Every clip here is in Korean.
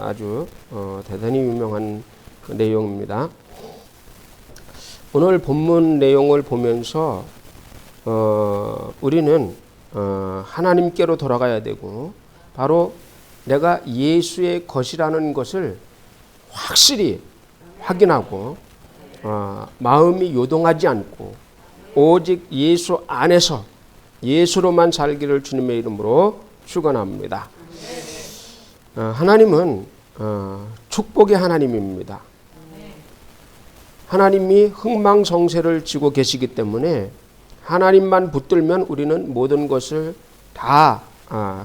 아주 대단히 유명한 내용입니다. 오늘 본문 내용을 보면서 우리는 하나님께로 돌아가야 되고 바로 내가 예수의 것이라는 것을 확실히 확인하고 마음이 요동하지 않고 오직 예수 안에서 예수로만 살기를 주님의 이름으로 축원합니다. 하나님은 축복의 하나님입니다. 하나님이 흥망성쇠를 쥐고 계시기 때문에 하나님만 붙들면 우리는 모든 것을 다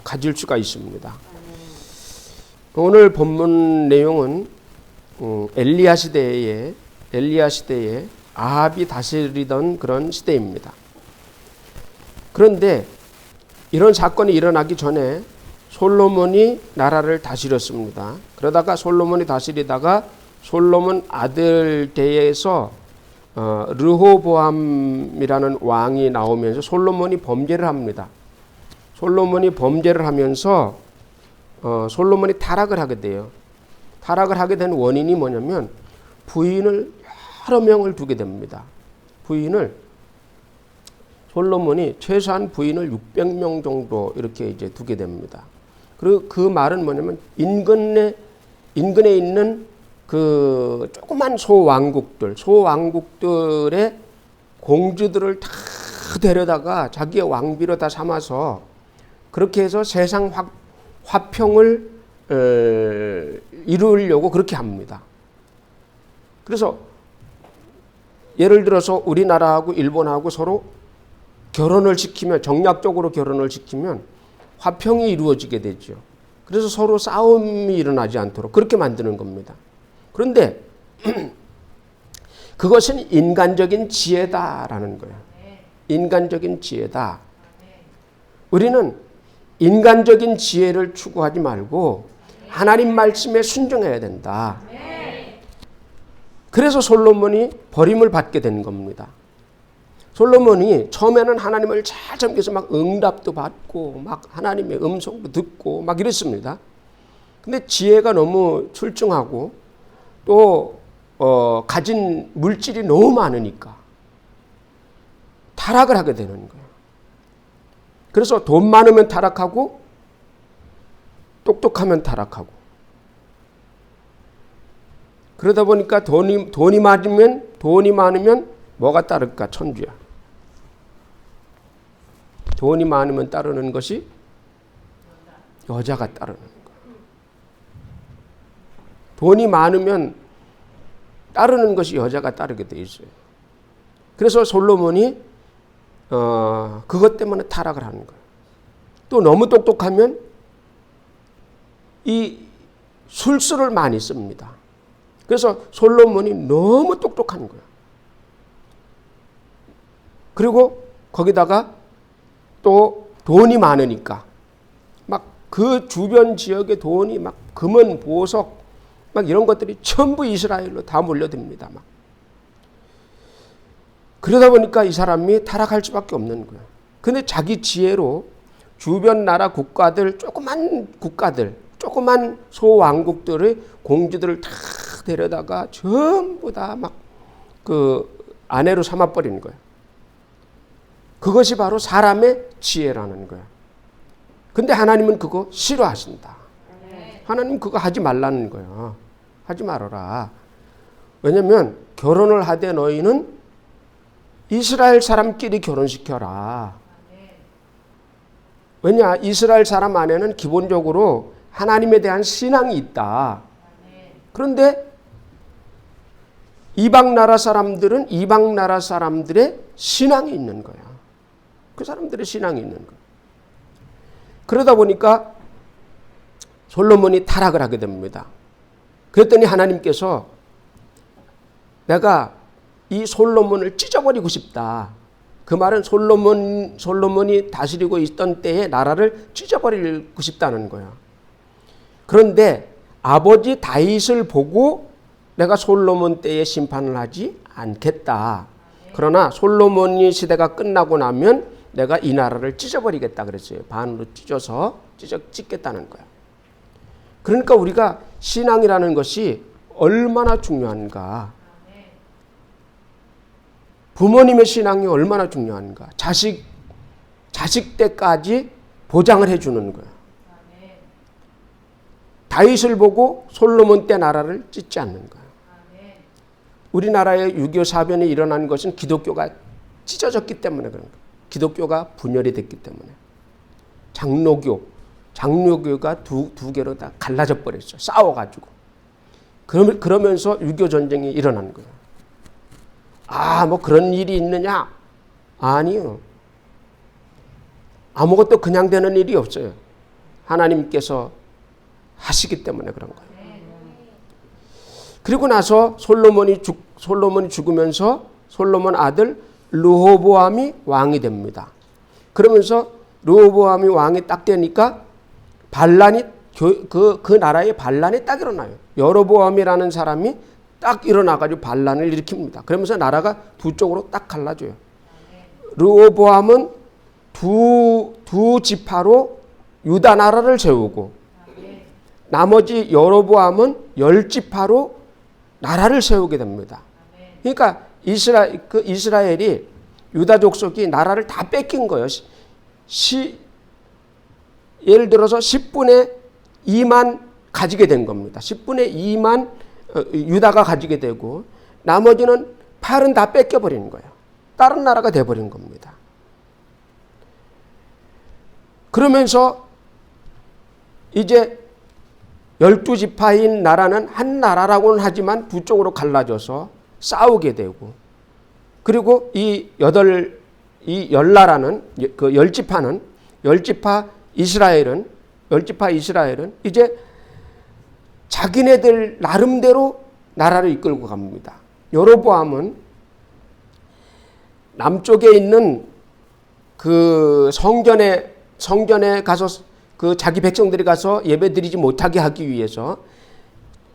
가질 수가 있습니다. 오늘 본문 내용은 엘리야 시대에 아합이 다스리던 그런 시대입니다. 그런데 이런 사건이 일어나기 전에 솔로몬이 나라를 다스렸습니다. 그러다가 솔로몬이 다스리다가 솔로몬 아들 때에서 르호보암이라는 왕이 나오면서 솔로몬이 범죄를 합니다. 솔로몬이 범죄를 하면서 솔로몬이 타락을 하게 돼요. 타락을 하게 된 원인이 뭐냐면 부인을 여러 명을 두게 됩니다. 솔로몬이 최소한 부인을 600명 정도 이렇게 이제 두게 됩니다. 그리고 그 말은 뭐냐면 인근에 있는 그 조그만 소왕국들의 공주들을 다 데려다가 자기의 왕비로 다 삼아서 그렇게 해서 세상 화평을 이루려고 그렇게 합니다. 그래서 예를 들어서 우리나라하고 일본하고 서로 결혼을 시키면 정략적으로 결혼을 시키면 화평이 이루어지게 되죠. 그래서 서로 싸움이 일어나지 않도록 그렇게 만드는 겁니다. 그런데 그것은 인간적인 지혜다라는 거예요. 인간적인 지혜다. 우리는 인간적인 지혜를 추구하지 말고 하나님 말씀에 순종해야 된다. 그래서 솔로몬이 버림을 받게 된 겁니다. 솔로몬이 처음에는 하나님을 잘 섬겨서 막 응답도 받고 막 하나님의 음성도 듣고 막 이랬습니다. 근데 지혜가 너무 출중하고 또 가진 물질이 너무 많으니까 타락을 하게 되는 거예요. 그래서 돈 많으면 타락하고 똑똑하면 타락하고 그러다 보니까 돈이 많으면 뭐가 따를까? 천주야. 돈이 많으면 따르는 것이 여자가 따르는 거야. 돈이 많으면 따르는 것이 여자가 따르게 돼 있어요. 그래서 솔로몬이 그것 때문에 타락을 하는 거예요. 또 너무 똑똑하면 이 술수를 많이 씁니다. 그래서 솔로몬이 너무 똑똑한 거예요. 그리고 거기다가 또 돈이 많으니까 막 그 주변 지역의 돈이 막 금은 보석 막 이런 것들이 전부 이스라엘로 다 몰려듭니다. 막 그러다 보니까 이 사람이 타락할 수밖에 없는 거예요. 근데 자기 지혜로 주변 나라 국가들 조그만 소왕국들의 공주들을 다 데려다가 전부 다 막 그 아내로 삼아버리는 거예요. 그것이 바로 사람의 지혜라는 거예요. 근데 하나님은 그거 싫어하신다. 하나님 그거 하지 말라는 거예요. 하지 말아라. 왜냐면 결혼을 하되 너희는 이스라엘 사람끼리 결혼시켜라. 왜냐? 이스라엘 사람 안에는 기본적으로 하나님에 대한 신앙이 있다. 그런데 이방 나라 사람들은 이방 나라 사람들의 신앙이 있는 거야. 그 사람들의 신앙이 있는 거야. 그러다 보니까 솔로몬이 타락을 하게 됩니다. 그랬더니 하나님께서 내가 이 솔로몬을 찢어버리고 싶다. 그 말은 솔로몬이 다스리고 있던 때에 나라를 찢어버리고 싶다는 거야. 그런데 아버지 다윗을 보고 내가 솔로몬 때에 심판을 하지 않겠다. 그러나 솔로몬이 시대가 끝나고 나면 내가 이 나라를 찢어버리겠다 그랬어요. 반으로 찢겠다는 거야. 그러니까 우리가 신앙이라는 것이 얼마나 중요한가. 부모님의 신앙이 얼마나 중요한가. 자식 때까지 보장을 해주는 거야. 다윗을 보고 솔로몬 때 나라를 찢지 않는 거야. 우리나라의 6.25 사변이 일어난 것은 기독교가 찢어졌기 때문에 그런 거야. 기독교가 분열이 됐기 때문에. 장로교가 두 개로 다 갈라져 버렸어. 싸워가지고. 그러면서 6.25 전쟁이 일어난 거야. 뭐 그런 일이 있느냐? 아니요. 아무것도 그냥 되는 일이 없어요. 하나님께서 하시기 때문에 그런 거예요. 그리고 나서 솔로몬이 죽으면서 솔로몬 아들 르호보암이 왕이 됩니다. 그러면서 르호보암이 왕이 딱 되니까 반란이 그 나라에 반란이 딱 일어나요. 여로보암이라는 사람이 딱 일어나가지고 반란을 일으킵니다. 그러면서 나라가 두 쪽으로 딱 갈라져요. 르호보암은 두 지파로 유다 나라를 세우고 나머지 여로보암은 10지파로 나라를 세우게 됩니다. 그러니까 이스라엘이 유다 족속이 나라를 다 뺏긴 거예요. 예를 들어서 10분의 2만 가지게 된 겁니다. 10분의 2만 유다가 가지게 되고 나머지는 8은 다 뺏겨버리는 거예요. 다른 나라가 돼버린 겁니다. 그러면서 이제 12지파인 나라는 한 나라라고는 하지만 두 쪽으로 갈라져서 싸우게 되고 그리고 이 10나라는 그 10지파 이스라엘은 이제 자기네들 나름대로 나라를 이끌고 갑니다. 여로보암은 남쪽에 있는 그 성전에 가서 그 자기 백성들이 가서 예배드리지 못하게 하기 위해서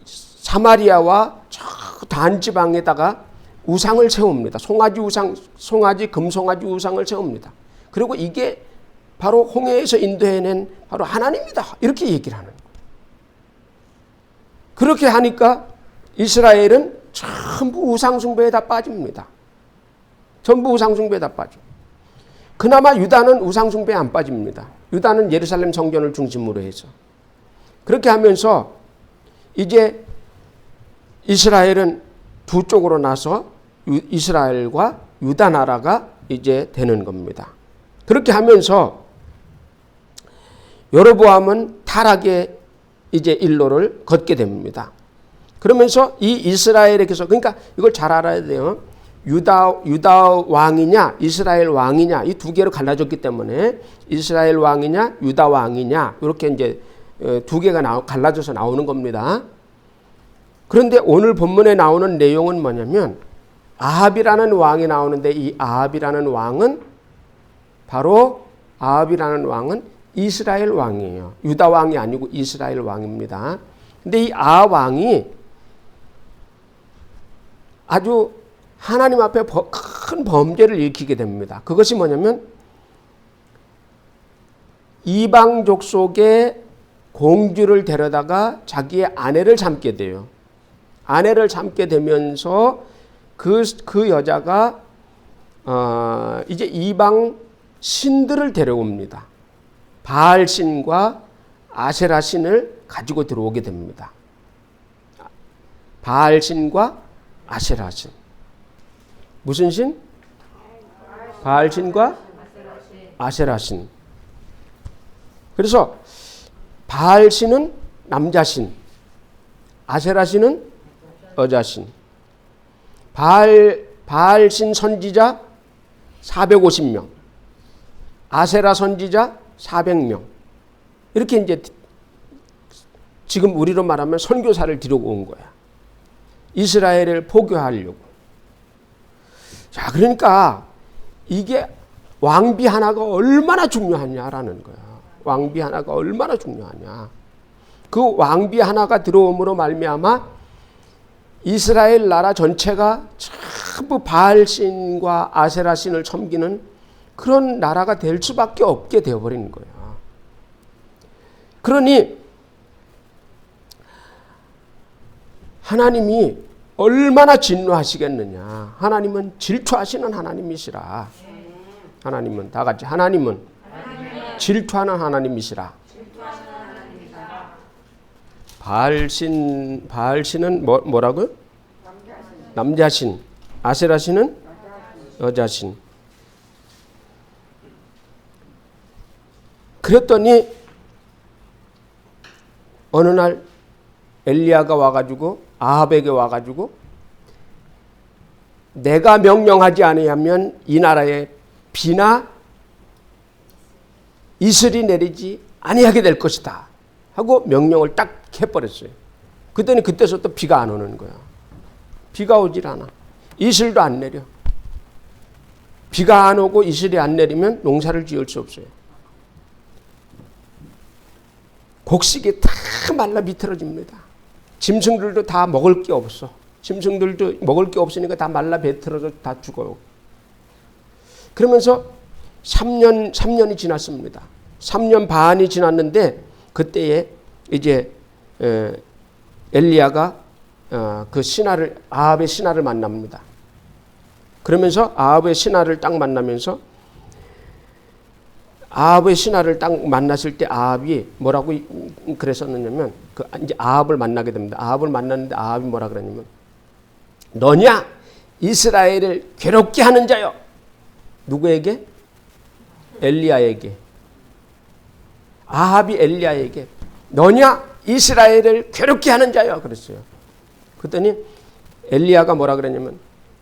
사마리아와 저 단지방에다가 우상을 세웁니다. 송아지 금송아지 우상을 세웁니다. 그리고 이게 바로 홍해에서 인도해낸 바로 하나님이다. 이렇게 얘기를 하는 거예요. 그렇게 하니까 이스라엘은 전부 우상숭배에 다 빠집니다. 전부 우상숭배에 다 빠져. 그나마 유다는 우상숭배에 안 빠집니다. 유다는 예루살렘 성전을 중심으로 해서. 그렇게 하면서 이제 이스라엘은 두 쪽으로 나서 이스라엘과 유다 나라가 이제 되는 겁니다. 그렇게 하면서 여로보암은 타락의 이제 일로를 걷게 됩니다. 그러면서 이 이스라엘에게서 그러니까 이걸 잘 알아야 돼요. 유다 왕이냐 이스라엘 왕이냐 이 두 개로 갈라졌기 때문에 이스라엘 왕이냐 유다 왕이냐 이렇게 이제 두 개가 갈라져서 나오는 겁니다. 그런데 오늘 본문에 나오는 내용은 뭐냐면 아합이라는 왕이 나오는데 이 아합이라는 왕은 이스라엘 왕이에요. 유다 왕이 아니고 이스라엘 왕입니다. 근데 이 아합 왕이 아주 하나님 앞에 큰 범죄를 일으키게 됩니다. 그것이 뭐냐면 이방 족속의 공주를 데려다가 자기의 아내를 삼게 돼요. 아내를 삼게 되면서 그 여자가 이제 이방 신들을 데려옵니다. 바알 신과 아세라 신을 가지고 들어오게 됩니다. 바알 신과 아세라 신. 무슨 신? 바알 신과 아세라 신. 그래서 바알 신은 남자 신, 아세라 신은 여자 신. 바알 신 선지자 450명, 아세라 선지자 400명. 이렇게 이제 지금 우리로 말하면 선교사를 데리고 온 거야. 이스라엘을 포교하려고. 자, 그러니까 이게 왕비 하나가 얼마나 중요하냐라는 거야. 왕비 하나가 얼마나 중요하냐. 그 왕비 하나가 들어옴으로 말미암아 이스라엘 나라 전체가 전부 바알 신과 아세라 신을 섬기는 그런 나라가 될 수밖에 없게 되어버리는 거야. 그러니 하나님이 얼마나 진노하시겠느냐. 하나님은 질투하시는 하나님이시라. 하나님은 다 같이 하나님은 질투하는 하나님이시라. 바알신은 뭐라고요? 남자신. 아세라신은 여자신. 그랬더니 어느 날 엘리야가 와가지고 아합에게 와가지고 내가 명령하지 않으면 이 나라에 비나 이슬이 내리지 아니하게 될 것이다 하고 명령을 딱 해버렸어요. 그랬더니 그때서부터 비가 안 오는 거야. 비가 오질 않아. 이슬도 안 내려. 비가 안 오고 이슬이 안 내리면 농사를 지을 수 없어요. 곡식이 다 말라 비틀어집니다. 짐승들도 다 먹을 게 없어. 짐승들도 먹을 게 없으니까 다 말라 비틀어져 다 죽어요. 그러면서 3년이 지났습니다. 3년 반이 지났는데 그때에 이제 엘리야가 그 신하를 아합의 신하를 만납니다. 그러면서 아합의 신하를 딱 만나면서 아합의 신하를 딱 만났을 때 아합이 뭐라고 그랬었느냐면 이제 아합을 만나게 됩니다. 아합을 만났는데 아합이 뭐라 그러냐면 너냐 이스라엘을 괴롭게 하는 자여. 누구에게? 엘리야에게. 아합이 엘리야에게 너냐 이스라엘을 괴롭게 하는 자여 그랬어요. 그랬더니 엘리야가 뭐라 그랬냐면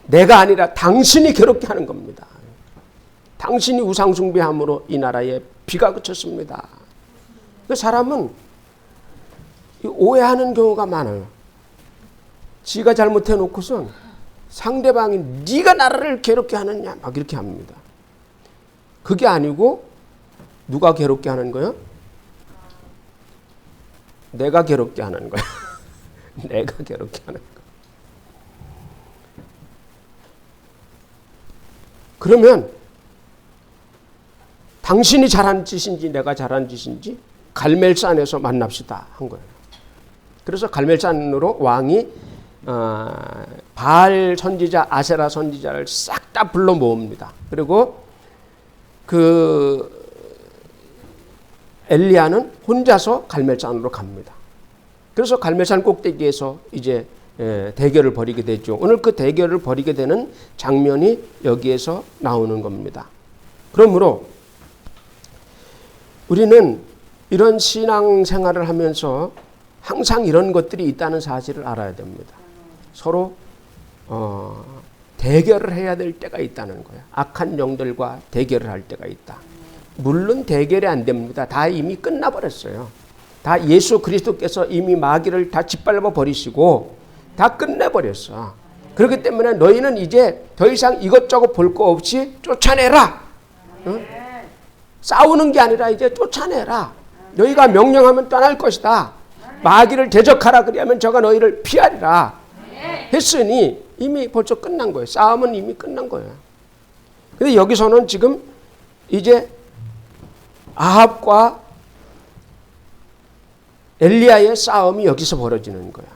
내가 아니라 당신이 괴롭게 하는 겁니다. 당신이 우상숭배함으로 이 나라에 비가 그쳤습니다. 그 사람은 오해하는 경우가 많아요. 지가 잘못해놓고선 상대방이 네가 나라를 괴롭게 하느냐 막 이렇게 합니다. 그게 아니고 누가 괴롭게 하는 거예요? 내가 괴롭게 하는 거야. 내가 괴롭게 하는 거야. 그러면 당신이 잘한 짓인지 내가 잘한 짓인지 갈멜산에서 만납시다 한 거예요. 그래서 갈멜산으로 왕이 바알 선지자, 아세라 선지자를 싹 다 불러 모읍니다. 그리고 그 엘리야는 혼자서 갈멜산으로 갑니다. 그래서 갈멜산 꼭대기에서 이제 대결을 벌이게 되죠. 오늘 그 대결을 벌이게 되는 장면이 여기에서 나오는 겁니다. 그러므로 우리는 이런 신앙생활을 하면서 항상 이런 것들이 있다는 사실을 알아야 됩니다. 서로 대결을 해야 될 때가 있다는 거예요. 악한 영들과 대결을 할 때가 있다. 물론 대결이 안 됩니다. 다 이미 끝나버렸어요. 다 예수 그리스도께서 이미 마귀를 다 짓밟아 버리시고 다 끝내버렸어. 그렇기 때문에 너희는 이제 더 이상 이것저것 볼 거 없이 쫓아내라. 응? 싸우는 게 아니라 이제 쫓아내라. 너희가 명령하면 떠날 것이다. 마귀를 대적하라 그리하면 저가 너희를 피하리라. 했으니 이미 벌써 끝난 거예요. 싸움은 이미 끝난 거예요. 근데 여기서는 지금 이제 아합과 엘리야의 싸움이 여기서 벌어지는 거야.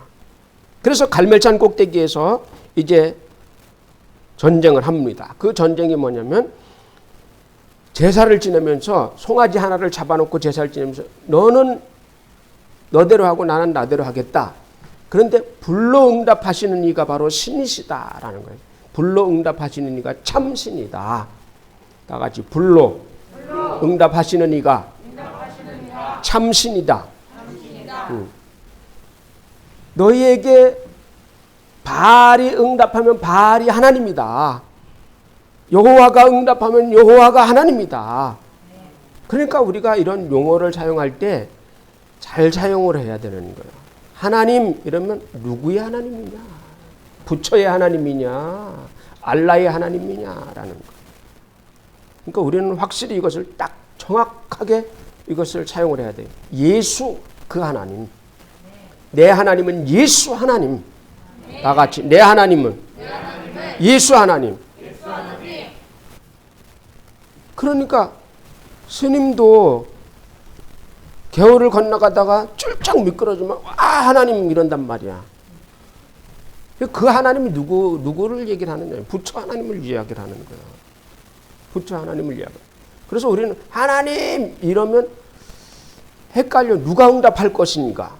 그래서 갈멜산 꼭대기에서 이제 전쟁을 합니다. 그 전쟁이 뭐냐면 제사를 지내면서 송아지 하나를 잡아놓고 제사를 지내면서 너는 너대로 하고 나는 나대로 하겠다. 그런데 불로 응답하시는 이가 바로 신이시다라는 거예요. 불로 응답하시는 이가 참 신이다. 다 같이 불로 응답하시는 이가 참 신이다. 너희에게 바알이 응답하면 바알이 하나님이다. 여호와가 응답하면 여호와가 하나님이다. 그러니까 우리가 이런 용어를 사용할 때 잘 사용을 해야 되는 거예요. 하나님 이러면 누구의 하나님이냐? 부처의 하나님이냐? 알라의 하나님이냐라는 거. 그러니까 우리는 확실히 이것을 딱 정확하게 이것을 사용을 해야 돼요. 예수 그 하나님. 내 하나님은 예수 하나님. 다 같이 내 하나님은 예수 하나님. 그러니까 스님도 겨울을 건너가다가 쫄짝 미끄러지면 와 하나님 이런단 말이야. 그 하나님이 누구를 얘기를 하느냐? 부처 하나님을 이야기를 하는 거예요. 부처 하나님을 이야기. 그래서 우리는 하나님 이러면 헷갈려. 누가 응답할 것인가?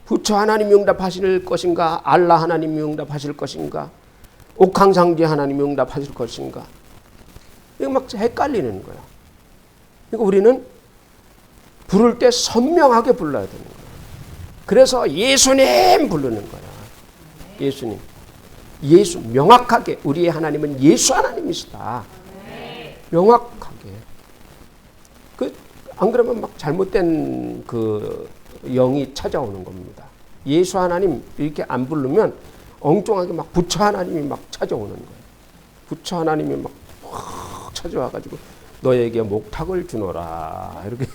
부처 하나님이 응답하실 것인가? 알라 하나님이 응답하실 것인가? 옥황상제 하나님이 응답하실 것인가? 이거 막 헷갈리는 거야. 그러니까 우리는 부를 때 선명하게 불러야 되는 거야. 그래서 예수님 부르는 거야. 예수님. 예수. 명확하게. 우리의 하나님은 예수 하나님이시다. 명확하게. 안 그러면 막 잘못된 그 영이 찾아오는 겁니다. 예수 하나님 이렇게 안 부르면 엉뚱하게 막 부처 하나님이 막 찾아오는 거예요. 부처 하나님이 막 찾아와가지고 너에게 목탁을 주노라 이렇게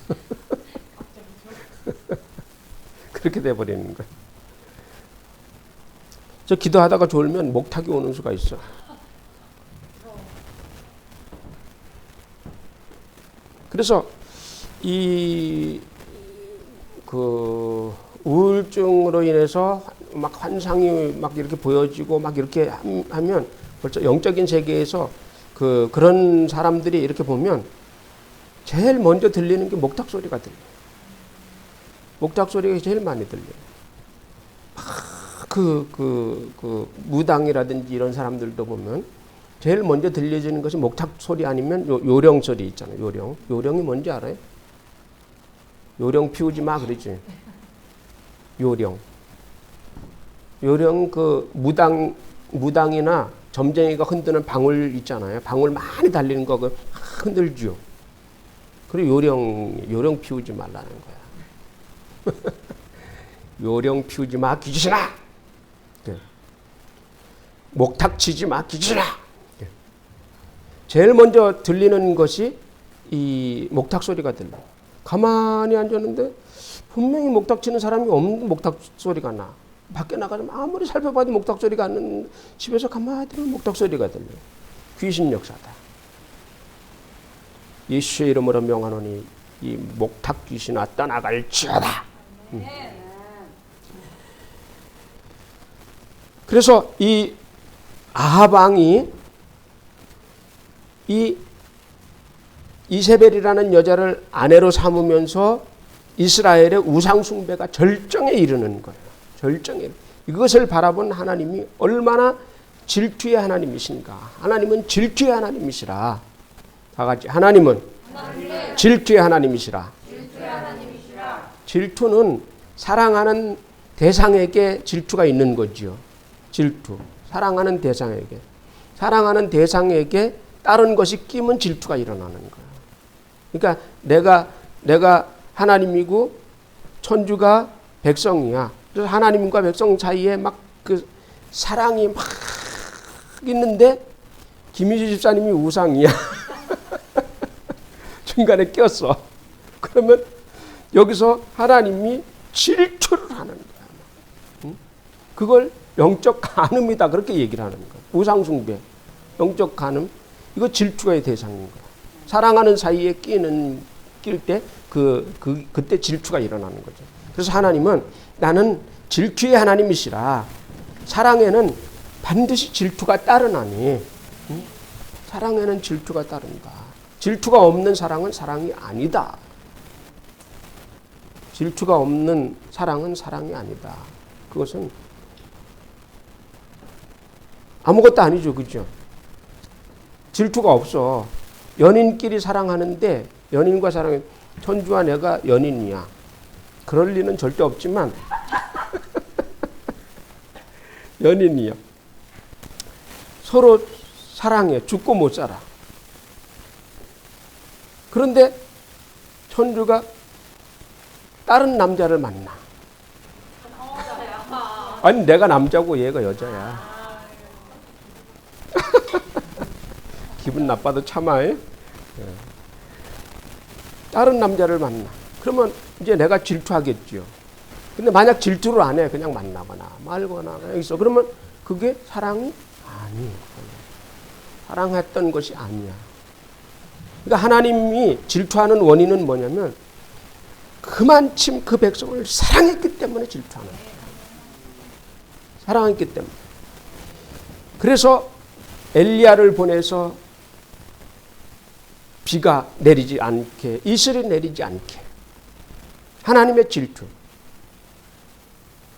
그렇게 돼버리는 거예요. 저 기도하다가 졸면 목탁이 오는 수가 있어. 그래서 그 우울증으로 인해서 막 환상이 막 이렇게 보여지고 막 이렇게 하면 벌써 영적인 세계에서 그런 사람들이 이렇게 보면 제일 먼저 들리는 게 목탁 소리가 들려요. 목탁 소리가 제일 많이 들려요. 무당이라든지 이런 사람들도 보면 제일 먼저 들려지는 것이 목탁 소리 아니면 요령 소리 있잖아요. 요령이 뭔지 알아요? 요령 피우지 마 그러지. 요령 그 무당이나 점쟁이가 흔드는 방울 있잖아요. 방울 많이 달리는 거 그 흔들죠. 그리고 요령 피우지 말라는 거야. 요령 피우지 마 귀신아. 네. 목탁 치지 마 귀신아. 네. 제일 먼저 들리는 것이 이 목탁 소리가 들려. 가만히 앉았는데 분명히 목탁 치는 사람이 없는 목탁 소리가 나. 밖에 나가면 아무리 살펴봐도 목탁 소리가 안 나는데 집에서 가만히 들으면 목탁 소리가 들려. 귀신 역사다. 예수의 이름으로 명하노니 이 목탁 귀신아 떠나갈지어다. 그래서 이 아합 왕이 이 이세벨이라는 여자를 아내로 삼으면서 이스라엘의 우상 숭배가 절정에 이르는 거예요. 절정에. 이것을 바라본 하나님이 얼마나 질투의 하나님이신가. 하나님은 질투의 하나님이시라. 다 같이 하나님은 질투의 하나님이시라. 질투는 사랑하는 대상에게 질투가 있는 거지요. 질투. 사랑하는 대상에게. 사랑하는 대상에게 다른 것이 끼면 질투가 일어나는 거예요. 그러니까 내가 하나님이고 천주가 백성이야. 그래서 하나님과 백성 사이에 막 그 사랑이 막 있는데 김희주 집사님이 우상이야. 중간에 꼈어. 그러면 여기서 하나님이 질투를 하는 거야. 그걸 영적 간음이다 그렇게 얘기를 하는 거야. 우상 숭배, 영적 간음. 이거 질투의 대상인 거야. 사랑하는 사이에 낄 때 그때 질투가 일어나는 거죠. 그래서 하나님은 나는 질투의 하나님이시라. 사랑에는 반드시 질투가 따르나니. 사랑에는 질투가 따른다. 질투가 없는 사랑은 사랑이 아니다. 질투가 없는 사랑은 사랑이 아니다. 그것은 아무것도 아니죠. 그죠? 질투가 없어. 연인끼리 사랑하는데 연인과 사랑해. 천주와 내가 연인이야. 그럴 리는 절대 없지만 연인이야. 서로 사랑해. 죽고 못 살아. 그런데 천주가 다른 남자를 만나. 아니 내가 남자고 얘가 여자야. 기분 나빠도 참아. 다른 남자를 만나. 그러면 이제 내가 질투하겠죠. 근데 만약 질투를 안 해. 그냥 만나거나 말거나 그냥 있어. 그러면 그게 사랑이 아니에요. 사랑했던 것이 아니야. 그러니까 하나님이 질투하는 원인은 뭐냐면 그만큼 그 백성을 사랑했기 때문에 질투하는 거예요. 사랑했기 때문에. 그래서 엘리야를 보내서 비가 내리지 않게, 이슬이 내리지 않게. 하나님의 질투.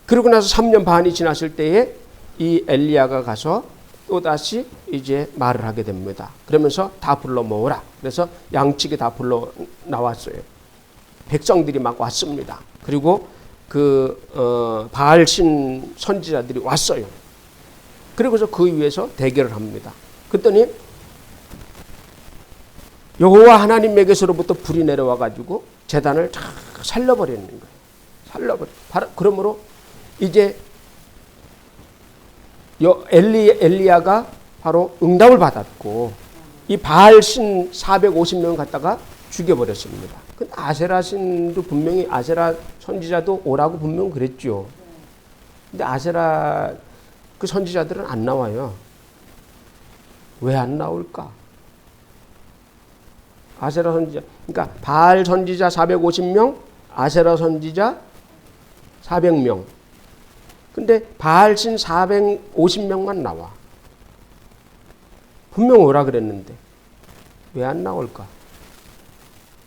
그러고 나서 3년 반이 지났을 때에 이 엘리야가 가서 또다시 이제 말을 하게 됩니다. 그러면서 다 불러 모으라. 그래서 양측에 다 불러 나왔어요. 백성들이 막 왔습니다. 그리고 바알신 선지자들이 왔어요. 그리고서 그 위에서 대결을 합니다. 그랬더니 여호와 하나님에게서로부터 불이 내려와 가지고 제단을 쫙 살려버리는 거예요. 그러므로 이제 엘리야가 바로 응답을 받았고 이 바알신 450명 갖다가 죽여버렸습니다. 근데 아세라 신도 분명히 아세라 선지자도 오라고 분명 그랬죠. 근데 아세라 그 선지자들은 안 나와요. 왜 안 나올까? 아세라 선지자, 그러니까 바알 선지자 450명, 아세라 선지자 400명. 근데 바알신 450명만 나와. 분명 오라 그랬는데 왜 안 나올까?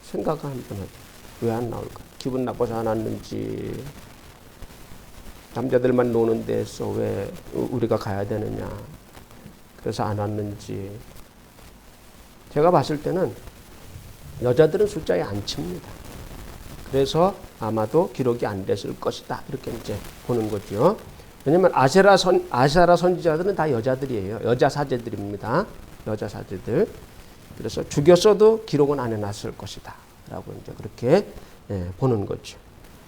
생각 한번 해봐. 왜 안 나올까? 기분 나빠서 안 왔는지, 남자들만 노는 데서 왜 우리가 가야 되느냐, 그래서 안 왔는지. 제가 봤을 때는 여자들은 숫자에 안 칩니다. 그래서 아마도 기록이 안 됐을 것이다, 이렇게 이제 보는 거죠. 왜냐면 아세라 선지자들은 다 여자들이에요. 여자 사제들입니다. 여자 사제들. 그래서 죽였어도 기록은 안 해놨을 것이다 라고 이제 그렇게 보는 거죠.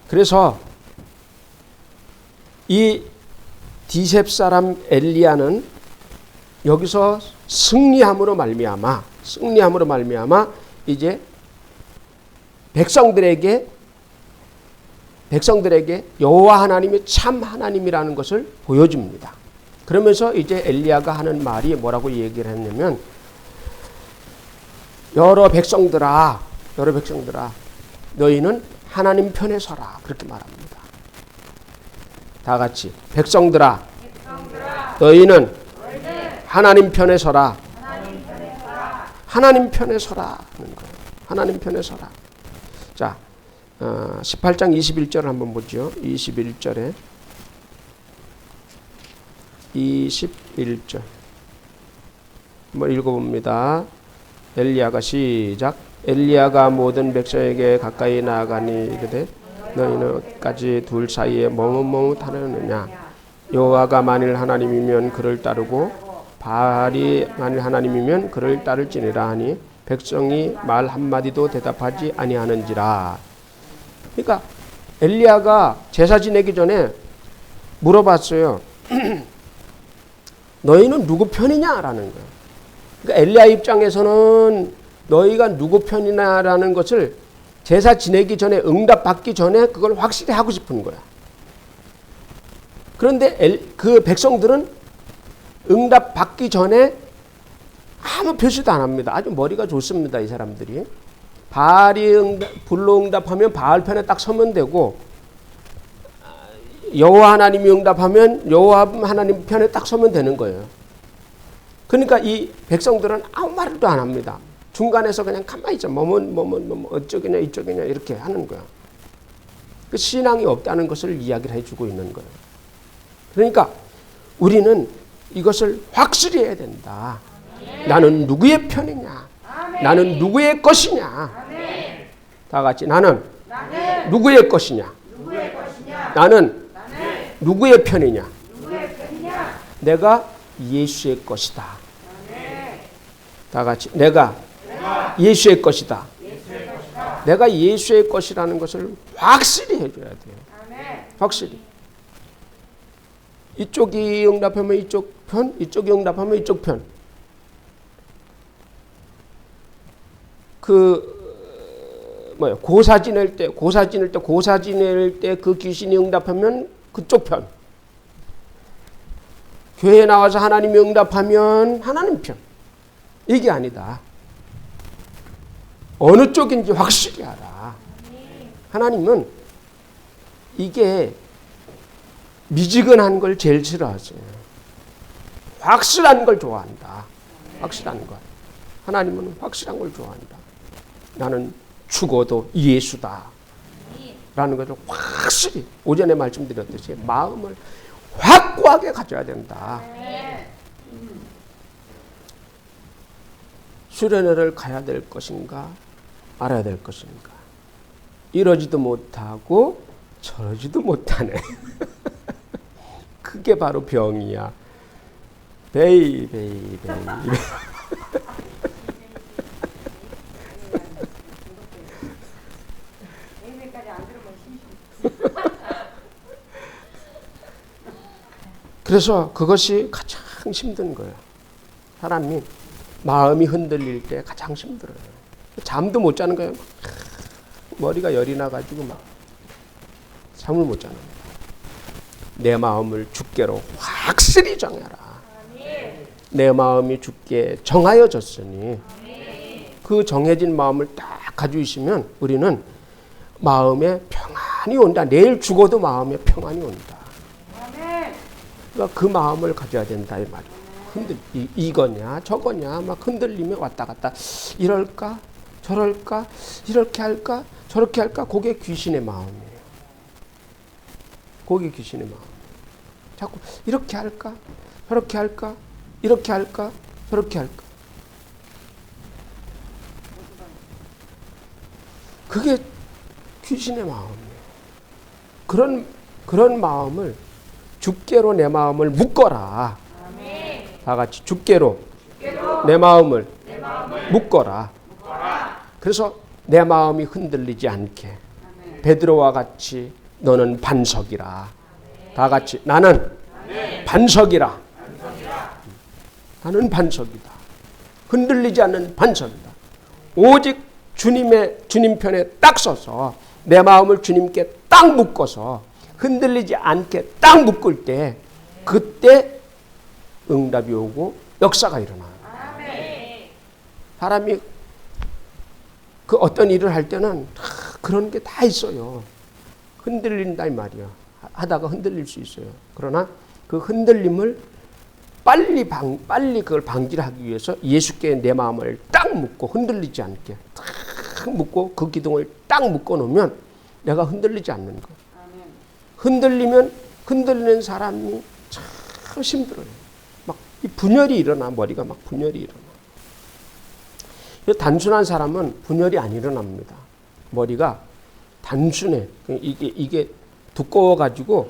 그래서 이 디셉 사람 엘리야는 여기서 승리함으로 말미암아 이제 백성들에게 여호와 하나님이 참 하나님이라는 것을 보여줍니다. 그러면서 이제 엘리야가 하는 말이 뭐라고 얘기를 했냐면, 여러 백성들아, 너희는 하나님 편에 서라, 그렇게 말합니다. 다 같이, 백성들아, 너희는 하나님 편에 서라. 하나님 편에 서라 하는 거예요. 하나님 편에 서라. 자, 18장 21절을 한번 보죠. 21절에 21절 한번 읽어봅니다. 엘리야가 시작. 엘리야가 모든 백성에게 가까이 나아가니 이르되 너희는 어디까지 둘 사이에 머뭇머뭇하느냐. 여호와가 만일 하나님이면 그를 따르고 바알이 만일 하나님이면 그를 따를지니라 하니 백성이 말 한마디도 대답하지 아니하는지라. 그러니까 엘리야가 제사 지내기 전에 물어봤어요. 너희는 누구 편이냐라는 거예요. 그러니까 엘리야 입장에서는 너희가 누구 편이냐라는 것을 제사 지내기 전에, 응답받기 전에 그걸 확실히 하고 싶은 거야. 그런데 그 백성들은 응답받기 전에 아무 표시도 안 합니다. 아주 머리가 좋습니다, 이 사람들이. 바알이 불로 응답하면 바알 편에 딱 서면 되고, 여호와 하나님이 응답하면 여호와 하나님 편에 딱 서면 되는 거예요. 그러니까 이 백성들은 아무 말도 안 합니다. 중간에서 그냥 가만히 있어. 뭐뭐 어쩌겠냐 이쪽이냐 이렇게 하는 거야. 그 신앙이 없다는 것을 이야기를 해주고 있는 거예요. 그러니까 우리는 이것을 확실히 해야 된다. 나는 누구의 편이냐? 나는 누구의 것이냐? 다 같이, 나는 누구의 것이냐? 나는 누구의 편이냐? 내가 예수의 것이다. 다 같이, 내가 예수의 것이다. 내가 예수의 것이라는 것을 확실히 해줘야 돼요. 확실히. 이쪽이 응답하면 이쪽 편, 이쪽이 응답하면 이쪽 편. 고사 지낼 때 그 귀신이 응답하면 그쪽 편. 교회에 나와서 하나님이 응답하면 하나님 편. 이게 아니다. 어느 쪽인지 확실히 알아. 하나님은 이게 미지근한 걸 제일 싫어하세요. 확실한 걸 좋아한다. 확실한 것. 하나님은 확실한 걸 좋아한다. 나는 죽어도 예수다. 라는 것을 확실히 오전에 말씀드렸듯이 마음을 확고하게 가져야 된다. 수련회를 가야 될 것인가 말아야 될 것인가. 이러지도 못하고 저러지도 못하네. 그게 바로 병이야. 베이베이. 그래서 그것이 가장 힘든 거예요. 사람이 마음이 흔들릴 때 가장 힘들어요. 잠도 못 자는 거예요. 머리가 열이 나가지고 막 잠을 못 자는 거예요. 내 마음을 주께로 확실히 정해라. 내 마음이 주께 정하여졌으니 그 정해진 마음을 딱 가지고 있으면 우리는 마음에 평안이 온다. 내일 죽어도 마음에 평안이 온다. 그러니까 그 마음을 가져야 된다 이 말이에요. 이거냐 저거냐 막 흔들리며 왔다 갔다 이럴까 저럴까 이렇게 할까 저렇게 할까. 그게 귀신의 마음이에요. 그게 귀신의 마음. 자꾸 이렇게 할까 저렇게 할까 이렇게 할까 저렇게 할까. 그게 귀신의 마음이에요. 그런 마음을 주께로 내 마음을 묶어라. 다 같이 주께로 내 마음을 묶어라. 그래서 내 마음이 흔들리지 않게. 베드로와 같이 너는 반석이라. 다 같이 나는 반석이라. 나는 반석이다. 흔들리지 않는 반석이다. 오직 주님 편에 딱 서서 내 마음을 주님께 딱 묶어서 흔들리지 않게 딱 묶을 때 그때 응답이 오고 역사가 일어나요. 사람이 그 어떤 일을 할 때는 그런 게 다 있어요. 흔들린다 이 말이야. 하다가 흔들릴 수 있어요. 그러나 그 흔들림을 빨리 그걸 방지하기 위해서 예수께 내 마음을 딱 묶고 흔들리지 않게 딱 묶고 그 기둥을 딱 묶어 놓으면 내가 흔들리지 않는 거. 흔들리면 흔들리는 사람이 참 힘들어요. 막 분열이 일어나. 머리가 막 분열이 일어나. 단순한 사람은 분열이 안 일어납니다. 머리가 단순해. 이게 두꺼워가지고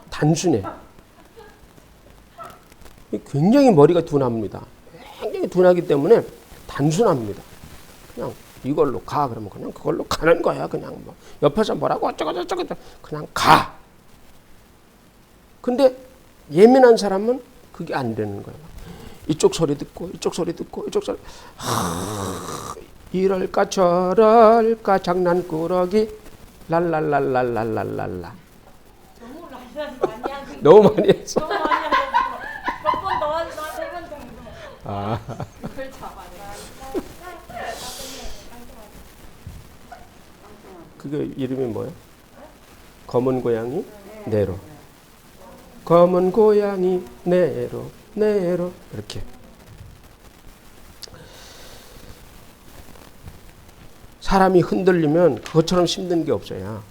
단순해. 굉장히 머리가 둔합니다. 굉장히 둔하기 때문에 단순합니다. 그냥 이걸로 가 그러면 그냥 그걸로 가는 거야. 그냥 뭐 옆에서 뭐라고 어쩌고 그냥 가. 근데 예민한 사람은 그게 안 되는 거예요. 이쪽 소리 듣고 이쪽 소리 듣고 이쪽 소리. 이럴까 저럴까 장난꾸러기 랄랄랄랄랄랄랄라. 너무 많이 했어. 너무 많이 했어. 몇번 더 하지 마. 3번 정도. 아. 그걸 잡아내. 그게 이름이 뭐예요? 검은 고양이 네로. 검은 고양이 네로 네로 이렇게. 사람이 흔들리면 그것처럼 힘든 게 없어요.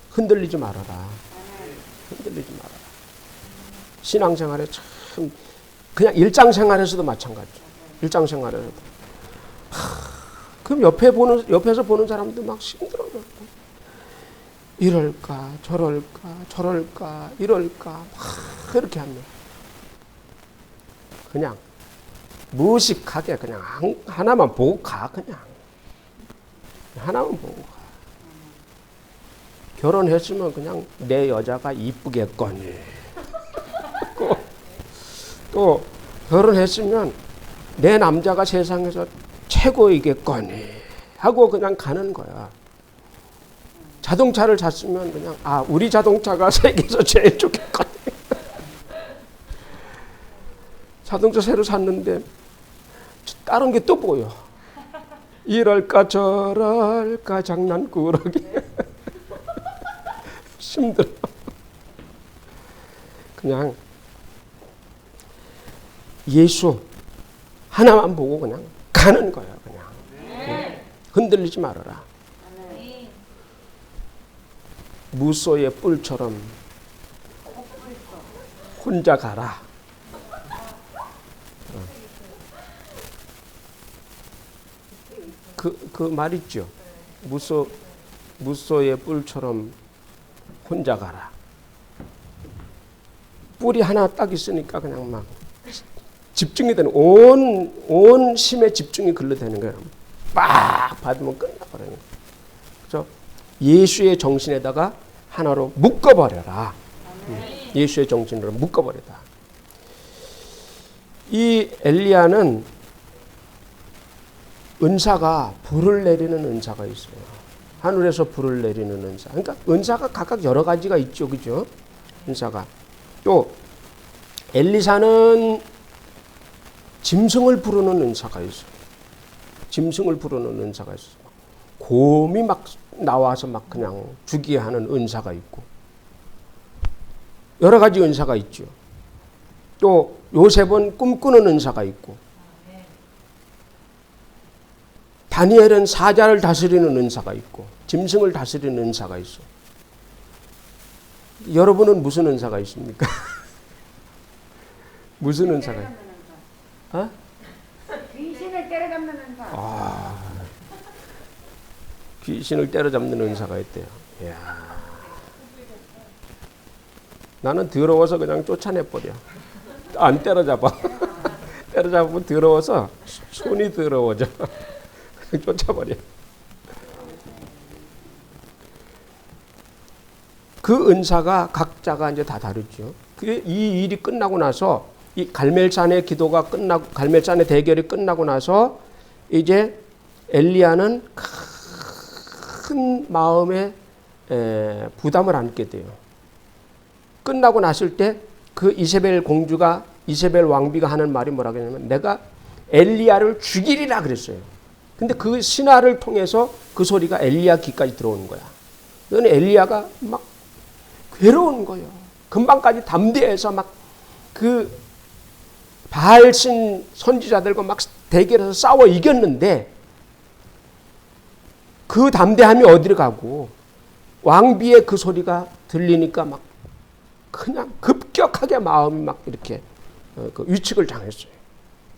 흔들리지 말아라. 흔들리지 말아라. 신앙생활에 참 그냥 일상생활에서도 마찬가지죠. 일상생활에서도. 그럼 옆에서 보는 사람도 막 힘들어요. 이럴까 저럴까 이럴까 막 이렇게 합니다. 그냥 무식하게 그냥 하나만 보고 가. 그냥 하나만 보고 가. 결혼했으면 그냥 내 여자가 이쁘겠거니. 또 결혼했으면 내 남자가 세상에서 최고이겠거니 하고 그냥 가는 거야. 자동차를 샀으면 그냥 우리 자동차가 세계에서 제일 좋겠거니. 자동차 새로 샀는데 다른 게 또 보여. 이럴까 저럴까 장난꾸러기. 힘들어. 그냥 예수 하나만 보고 그냥 가는 거예요. 그냥 흔들리지 말아라. 무소의 뿔처럼 혼자 가라. 그 말 있죠. 무소의 뿔처럼 혼자 가라. 뿔이 하나 딱 있으니까 그냥 막 집중이 되는 온 힘의 집중이 글러대는 거예요. 빡 받으면 끝나버려요. 그래서 예수의 정신에다가 하나로 묶어버려라. 예수의 정신으로 묶어버려라. 이 엘리야는 은사가 불을 내리는 은사가 있어요. 하늘에서 불을 내리는 은사. 그러니까 은사가 각각 여러 가지가 있죠, 그죠? 은사가. 또 엘리사는 짐승을 부르는 은사가 있어요. 짐승을 부르는 은사가 있어요. 곰이 막 나와서 막 그냥 죽게 하는 은사가 있고 여러 가지 은사가 있죠. 또 요셉은 꿈꾸는 은사가 있고 다니엘은 사자를 다스리는 은사가 있고 짐승을 다스리는 은사가 있어. 여러분은 무슨 은사가 있습니까? 무슨 은사가 있어요? 어? 귀신을 때려잡는 은사. 귀신을 때려잡는 은사가 있대요. 이야. 나는 더러워서 그냥 쫓아내버려. 안 때려잡아. 때려잡으면 더러워서 손이 더러워져. 그냥 쫓아버려. 그 은사가 각자가 이제 다 다르죠. 이 일이 끝나고 나서 이 갈멜산의 기도가 끝나고 갈멜산의 대결이 끝나고 나서 이제 엘리야는 큰 마음의 부담을 안게 돼요. 끝나고 났을 때 그 이세벨 공주가 이세벨 왕비가 하는 말이 뭐라고 했냐면 내가 엘리야를 죽이리라 그랬어요. 근데 그 신하를 통해서 그 소리가 엘리야 귀까지 들어오는 거야. 그러니 엘리야가 막 괴로운 거예요. 금방까지 담대해서 막 그 바알신 선지자들과 막 대결해서 싸워 이겼는데 그 담대함이 어디로 가고 왕비의 그 소리가 들리니까 막 그냥 급격하게 마음이 막 이렇게 그 위축을 당했어요.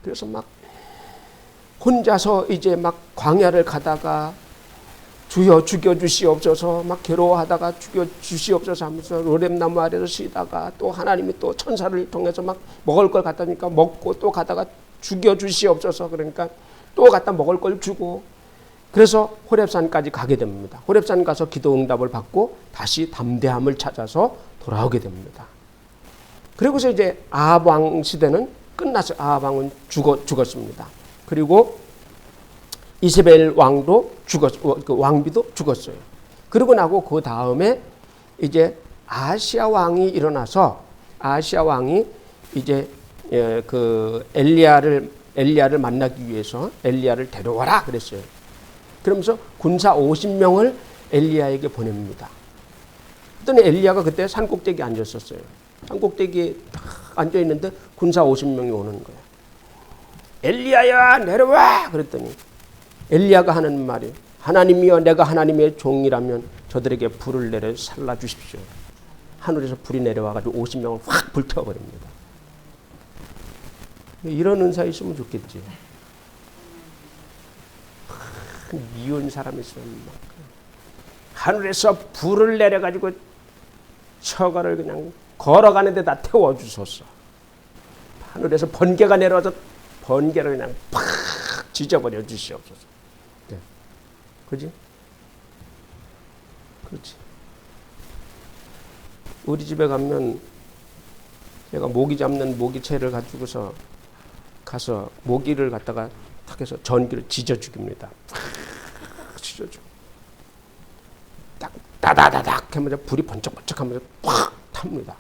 그래서 막 혼자서 이제 막 광야를 가다가 주여 죽여주시옵소서 막 괴로워하다가 죽여주시옵소서 하면서 로뎀나무 아래서 쉬다가 또 하나님이 또 천사를 통해서 막 먹을 걸 갖다니까 먹고 또 가다가 죽여주시옵소서 그러니까 또 갖다 먹을 걸 주고 그래서 호렙산까지 가게 됩니다. 호렙산 가서 기도 응답을 받고 다시 담대함을 찾아서 돌아오게 됩니다. 그리고서 이제 아합 왕 시대는 끝났어요. 아합 왕은 죽었습니다. 그리고 이세벨 왕도 그 왕비도 죽었어요. 그러고 나고 그 다음에 이제 아시아 왕이 일어나서 아시아 왕이 이제 그 엘리야를 만나기 위해서 엘리야를 데려와라 그랬어요. 그러면서 군사 50명을 엘리야에게 보냅니다. 그랬더니 엘리야가 그때 산꼭대기에 앉았었어요. 산꼭대기에 딱 앉아 있는데 군사 50명이 오는 거야. 엘리야야 내려와 그랬더니 엘리야가 하는 말이 하나님이여 내가 하나님의 종이라면 저들에게 불을 내려 살라 주십시오. 하늘에서 불이 내려와가지고 50명을 확 불태워버립니다. 이런 은사 있으면 좋겠지. 미운 사람이 있으면 막 하늘에서 불을 내려가지고 처가를 그냥 걸어가는 데다 태워주소서. 하늘에서 번개가 내려와서 번개를 그냥 팍 지져버려 주시옵소서. 네. 그지? 그렇지. 우리 집에 가면 제가 모기 잡는 모기채를 가지고서 가서 모기를 갖다가 탁 해서 전기를 지져 죽입니다. 지져 죽. 딱 따다다닥 하면서 불이 번쩍번쩍 하면서 팍 탑니다.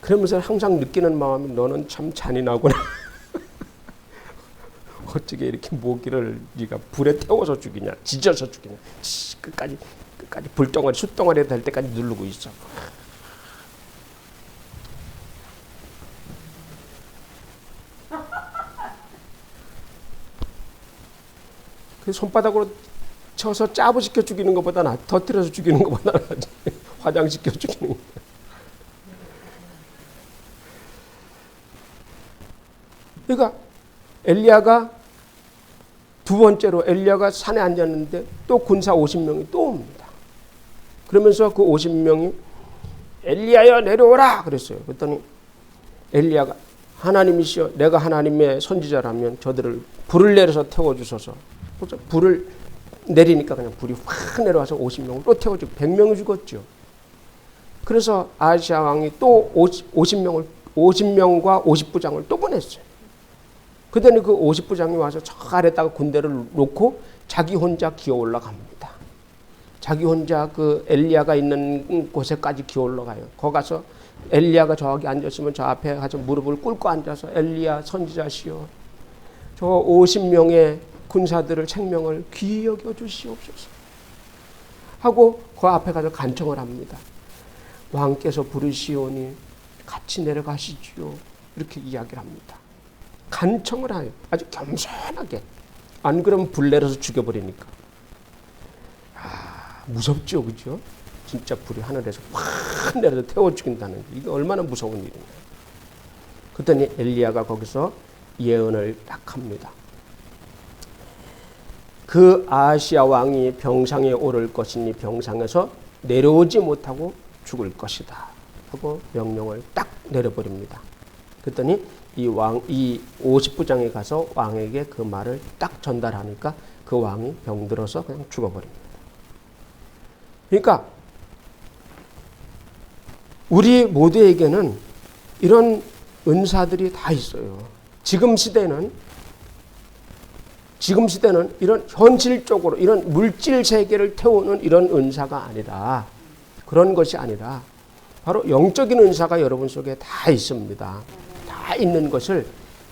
그러면서 항상 느끼는 마음이 너는 참 잔인하구나. 어떻게 이렇게 모기를 네가 불에 태워서 죽이냐, 지져서 죽이냐, 끝까지 불덩어리, 숯덩어리 될 때까지 누르고 있어. 그 손바닥으로 쳐서 짜부시켜 죽이는 것보다 터뜨려서 죽이는 것보다 낫지. 화장시켜 죽이는 거. 그러니까 엘리야가 두 번째로 엘리야가 산에 앉았는데 또 군사 50명이 또 옵니다. 그러면서 그 50명이 엘리야여 내려오라 그랬어요. 그랬더니 엘리야가 하나님이시여 내가 하나님의 선지자라면 저들을 불을 내려서 태워주소서. 불을 내리니까 그냥 불이 확 내려와서 50명을 또 태워주고 100명이 죽었죠. 그래서 아하시아 왕이 또 50명과 50부장을 또 보냈어요. 그랬더니 그 50부장이 와서 저 아래다가 군대를 놓고 자기 혼자 기어 올라갑니다. 자기 혼자 그 엘리야가 있는 곳에까지 기어 올라가요. 거기 가서 엘리야가 저기 앉았으면 저 앞에 가서 무릎을 꿇고 앉아서 엘리야 선지자시여 저 50명의 군사들을 생명을 귀히 여겨 주시옵소서 하고 그 앞에 가서 간청을 합니다. 왕께서 부르시오니 같이 내려가시지요. 이렇게 이야기를 합니다. 간청을 해요. 아주 겸손하게. 안 그러면 불 내려서 죽여버리니까. 무섭죠, 그죠? 진짜 불이 하늘에서 확 내려서 태워 죽인다는 게 이게 얼마나 무서운 일이냐. 그랬더니 엘리야가 거기서 예언을 딱 합니다. 그 아하시아 왕이 병상에 오를 것이니 병상에서 내려오지 못하고 죽을 것이다 하고 명령을 딱 내려버립니다. 그랬더니 이 50부장이 가서 왕에게 그 말을 딱 전달하니까 그 왕이 병들어서 그냥 죽어버립니다. 그러니까 우리 모두에게는 이런 은사들이 다 있어요. 지금 시대는 이런 현실적으로 이런 물질 세계를 태우는 이런 은사가 아니라 그런 것이 아니라 바로 영적인 은사가 여러분 속에 다 있습니다. 다 있는 것을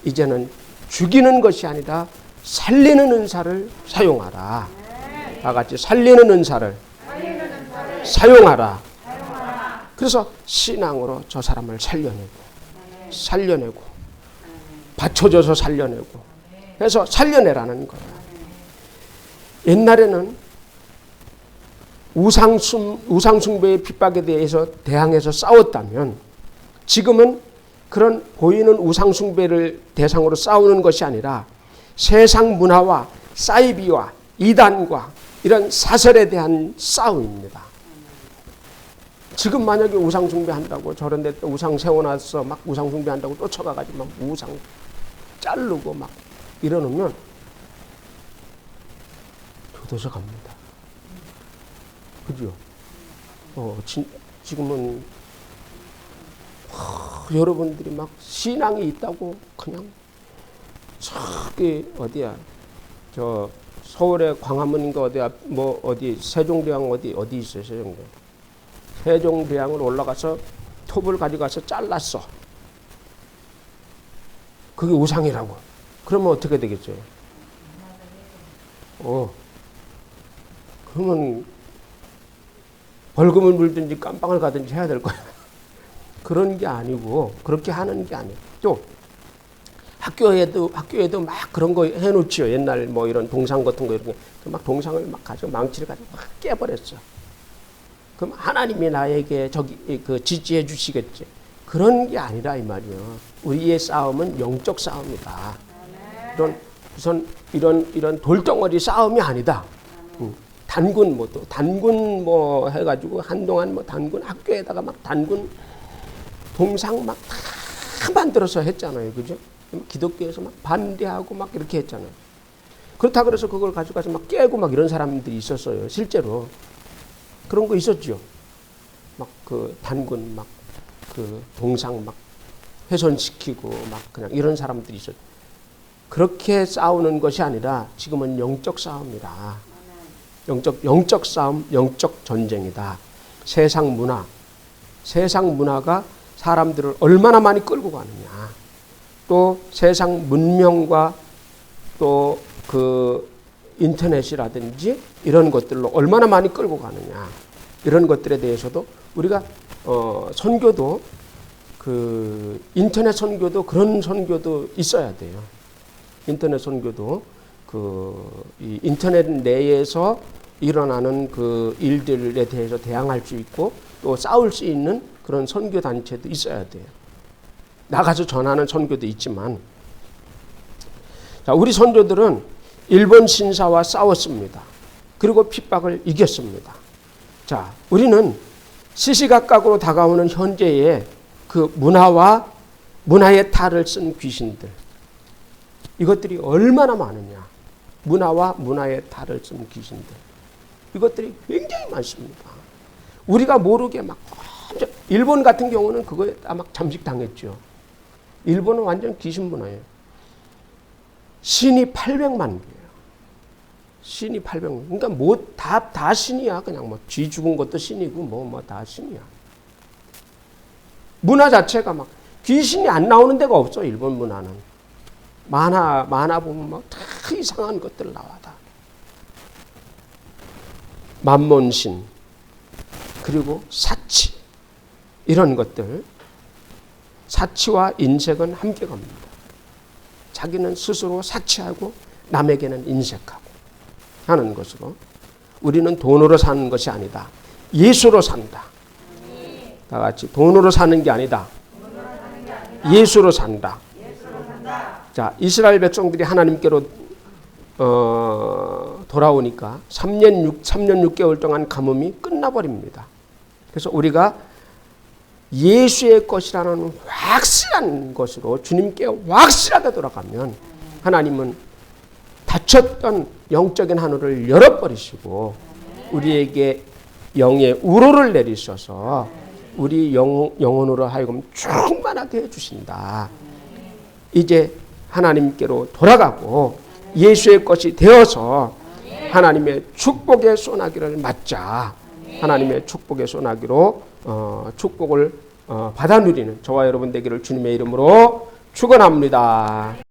이제는 죽이는 것이 아니라 살리는 은사를 사용하라. 다 같이 살리는 은사를 사용하라. 그래서 신앙으로 저 사람을 살려내고 받쳐줘서 살려내고 해서 살려내라는 거야. 옛날에는 우상숭배의 핍박에 대해서 대항해서 싸웠다면 지금은 그런 보이는 우상숭배를 대상으로 싸우는 것이 아니라 세상 문화와 사이비와 이단과 이런 사설에 대한 싸움입니다. 지금 만약에 우상숭배한다고 저런 데 또 우상 세워놔서 막 우상숭배한다고 쫓아가가지고 막 우상 자르고 막 이러놓으면 교도소 갑니다. 그죠? 지금은 여러분들이 막 신앙이 있다고 그냥 저기 어디야 저 서울의 광화문인가 어디야 뭐 어디 세종대왕 어디 있어요 세종대왕을 올라가서 톱을 가져가서 잘랐어. 그게 우상이라고. 그러면 어떻게 되겠어요? 그러면 벌금을 물든지 깜빵을 가든지 해야 될 거야. 그런 게 아니고 그렇게 하는 게 아니고 또 학교에도 막 그런 거 해놓지요. 옛날 뭐 이런 동상 같은 거 이런 막 동상을 막 가지고 망치를 가지고 막 깨버렸어. 그럼 하나님이 나에게 그 지지해 주시겠지. 그런 게 아니라 이 말이요. 우리의 싸움은 영적 싸움이다. 이런 돌덩어리 싸움이 아니다. 단군 뭐 해가지고 한동안 뭐 단군 학교에다가 막 단군 동상 막 다 만들어서 했잖아요, 그죠? 기독교에서 막 반대하고 막 이렇게 했잖아요. 그렇다 그래서 그걸 가져가서 막 깨고 막 이런 사람들이 있었어요, 실제로. 그런 거 있었죠. 막 그 단군 막 그 동상 막 훼손시키고 막 그냥 이런 사람들이 있었죠. 그렇게 싸우는 것이 아니라 지금은 영적 싸움이다. 영적 싸움, 영적 전쟁이다. 세상 문화가 사람들을 얼마나 많이 끌고 가느냐. 또 세상 문명과 또 그 인터넷이라든지 이런 것들로 얼마나 많이 끌고 가느냐. 이런 것들에 대해서도 우리가 선교도 그 인터넷 선교도 그런 선교도 있어야 돼요. 인터넷 선교도 이 인터넷 내에서 일어나는 그 일들에 대해서 대항할 수 있고 또 싸울 수 있는 그런 선교 단체도 있어야 돼요. 나가서 전하는 선교도 있지만, 자, 우리 선조들은 일본 신사와 싸웠습니다. 그리고 핍박을 이겼습니다. 자, 우리는 시시각각으로 다가오는 현재의 그 문화의 탈을 쓴 귀신들, 이것들이 얼마나 많으냐. 문화와 문화의 탈을 쓴 귀신들, 이것들이 굉장히 많습니다. 우리가 모르게 막, 일본 같은 경우는 그거에 막 잠식당했죠. 일본은 완전 귀신 문화예요. 신이 800만 개예요. 신이 800만. 그러니까 뭐 다 신이야. 그냥 뭐 쥐 죽은 것도 신이고 뭐 다 신이야. 문화 자체가 막 귀신이 안 나오는 데가 없어. 일본 문화는. 만화 보면 막 다 이상한 것들 나와 다. 만몬신, 그리고 사치, 이런 것들. 사치와 인색은 함께 갑니다. 자기는 스스로 사치하고 남에게는 인색하고 하는 것으로, 우리는 돈으로 사는 것이 아니다. 예수로 산다. 다 같이 돈으로 사는 게 아니다. 예수로 산다. 자, 이스라엘 백성들이 하나님께로 돌아오니까 3년 6개월 동안 가뭄이 끝나버립니다. 그래서 우리가 예수의 것이라는 확실한 것으로 주님께 확실하게 돌아가면 하나님은 닫혔던 영적인 하늘을 열어버리시고 우리에게 영의 우로를 내리셔서 우리 영혼으로 하여금 충만하게 해주신다. 이제 하나님께로 돌아가고 예수의 것이 되어서 하나님의 축복의 소나기를 맞자. 하나님의 축복의 소나기로 축복을 받아 누리는 저와 여러분 되기를 주님의 이름으로 축원합니다.